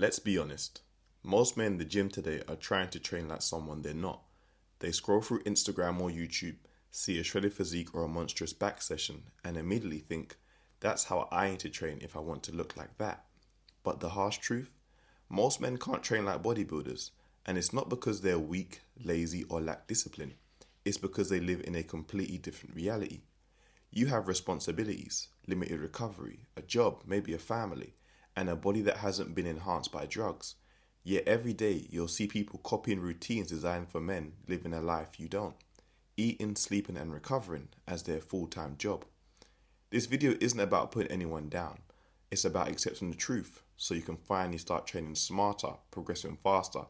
Let's be honest. Most men in the gym today are trying to train like someone they're not. They scroll through Instagram or YouTube, see a shredded physique or a monstrous back session, and immediately think, that's how I need to train if I want to look like that. But the harsh truth? Most men can't train like bodybuilders, and it's not because they're weak, lazy, or lack discipline. It's because they live in a completely different reality. You have responsibilities, limited recovery, a job, maybe a family, and a body that hasn't been enhanced by drugs. Yet every day you'll see people copying routines designed for men living a life you don't. Eating, sleeping, and recovering as their full-time job. This video isn't about putting anyone down. It's about accepting the truth so you can finally start training smarter, progressing faster,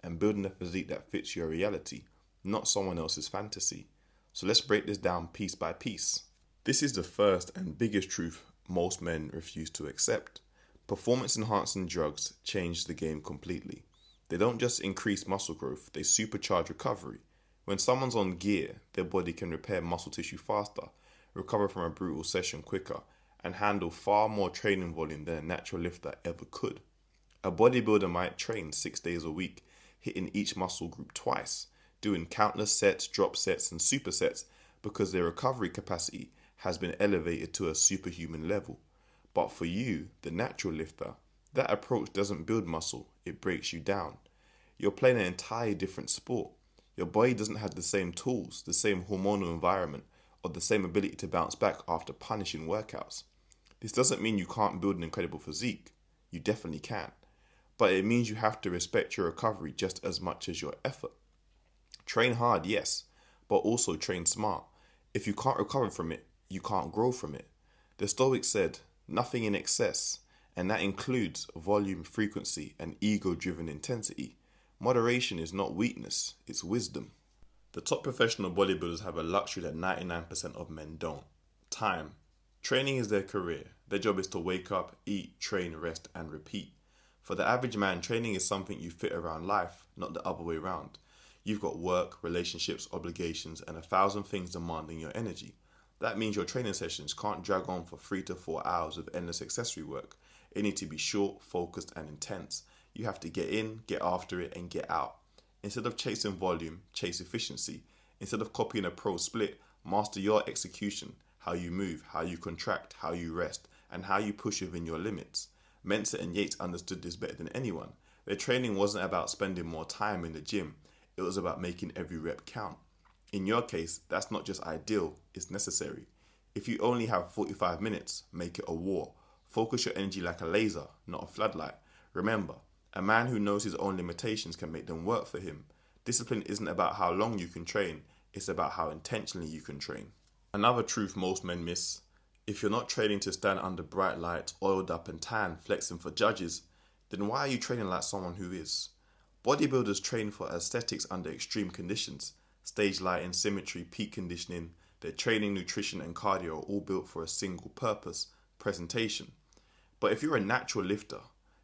and building a physique that fits your reality, not someone else's fantasy. So let's break this down piece by piece. This is the first and biggest truth most men refuse to accept. Performance-enhancing drugs change the game completely. They don't just increase muscle growth, they supercharge recovery. When someone's on gear, their body can repair muscle tissue faster, recover from a brutal session quicker, and handle far more training volume than a natural lifter ever could. A bodybuilder might train 6 days a week, hitting each muscle group twice, doing countless sets, drop sets, and supersets because their recovery capacity has been elevated to a superhuman level. But for you, the natural lifter, that approach doesn't build muscle, it breaks you down. You're playing an entirely different sport. Your body doesn't have the same tools, the same hormonal environment, or the same ability to bounce back after punishing workouts. This doesn't mean you can't build an incredible physique. You definitely can. But it means you have to respect your recovery just as much as your effort. Train hard, yes, but also train smart. If you can't recover from it, you can't grow from it. The Stoics said, nothing in excess, and that includes volume, frequency, and ego-driven intensity. Moderation is not weakness, it's wisdom. The top professional bodybuilders have a luxury that 99% of men don't. Time. Training is their career. Their job is to wake up, eat, train, rest, and repeat. For the average man, training is something you fit around life, not the other way around. You've got work, relationships, obligations, and 1,000 things demanding your energy. That means your training sessions can't drag on for 3 to 4 hours with endless accessory work. It needs to be short, focused, and intense. You have to get in, get after it, and get out. Instead of chasing volume, chase efficiency. Instead of copying a pro split, master your execution, how you move, how you contract, how you rest, and how you push within your limits. Mensah and Yates understood this better than anyone. Their training wasn't about spending more time in the gym. It was about making every rep count. In your case, that's not just ideal, it's necessary. If you only have 45 minutes, make it a war. Focus your energy like a laser, not a floodlight. Remember, a man who knows his own limitations can make them work for him. Discipline isn't about how long you can train, it's about how intentionally you can train. Another truth most men miss: if you're not training to stand under bright lights, oiled up and tan, flexing for judges, then why are you training like someone who is? Bodybuilders train for aesthetics under extreme conditions. Stage lighting, symmetry, peak conditioning, their training, nutrition, and cardio are all built for a single purpose: presentation. But if you're a natural lifter,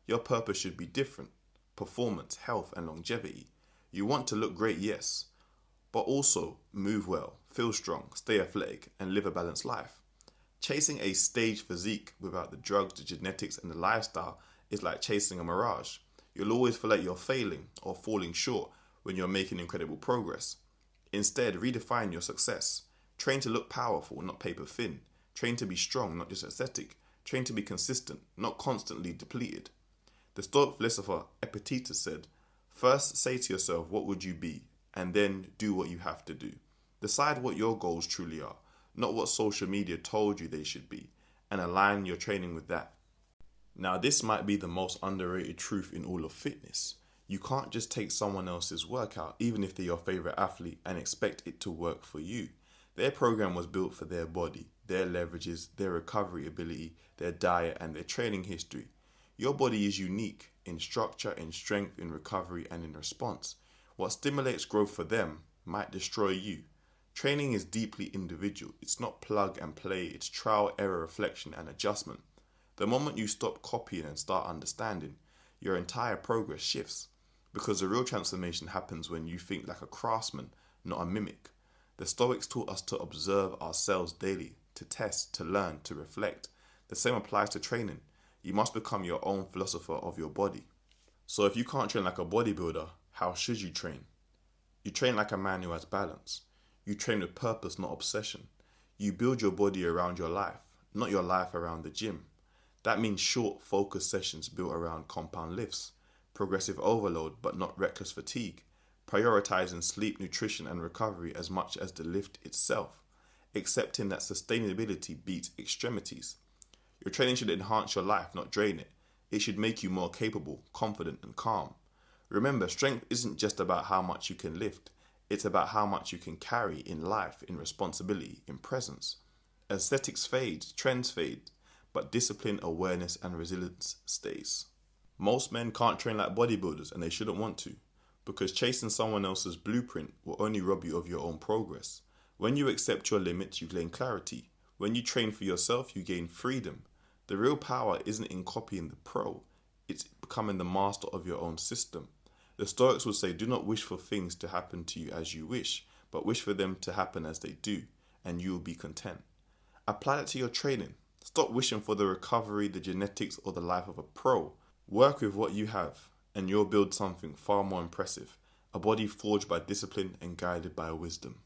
your purpose should be different: performance, health, and longevity. You want to look great, yes, but also move well, feel strong, stay athletic, and live a balanced life. Chasing a staged physique without the drugs, the genetics, and the lifestyle is like chasing a mirage. You'll always feel like you're failing or falling short when you're making incredible progress. Instead, redefine your success. Train to look powerful, not paper thin. Train to be strong, not just aesthetic. Train to be consistent, not constantly depleted. The Stoic philosopher Epictetus said, first say to yourself, what would you be? And then do what you have to do. Decide what your goals truly are, not what social media told you they should be, and align your training with that. Now, this might be the most underrated truth in all of fitness. You can't just take someone else's workout, even if they're your favorite athlete, and expect it to work for you. Their program was built for their body, their leverages, their recovery ability, their diet, and their training history. Your body is unique in structure, in strength, in recovery, and in response. What stimulates growth for them might destroy you. Training is deeply individual. It's not plug and play, it's trial, error, reflection, and adjustment. The moment you stop copying and start understanding, your entire progress shifts. Because the real transformation happens when you think like a craftsman, not a mimic. The Stoics taught us to observe ourselves daily, to test, to learn, to reflect. The same applies to training. You must become your own philosopher of your body. So if you can't train like a bodybuilder, how should you train? You train like a man who has balance. You train with purpose, not obsession. You build your body around your life, not your life around the gym. That means short, focused sessions built around compound lifts, progressive overload but not reckless fatigue, prioritizing sleep, nutrition and recovery as much as the lift itself, accepting that sustainability beats extremities. Your training should enhance your life, not drain it. It should make you more capable, confident and calm. Remember, strength isn't just about how much you can lift. It's about how much you can carry in life, in responsibility, in presence. Aesthetics fade, trends fade, but discipline, awareness and resilience stays. Most men can't train like bodybuilders and they shouldn't want to, because chasing someone else's blueprint will only rob you of your own progress. When you accept your limits, you gain clarity. When you train for yourself, you gain freedom. The real power isn't in copying the pro, it's becoming the master of your own system. The Stoics would say, do not wish for things to happen to you as you wish, but wish for them to happen as they do, and you will be content. Apply that to your training. Stop wishing for the recovery, the genetics, or the life of a pro. Work with what you have, and you'll build something far more impressive, a body forged by discipline and guided by wisdom.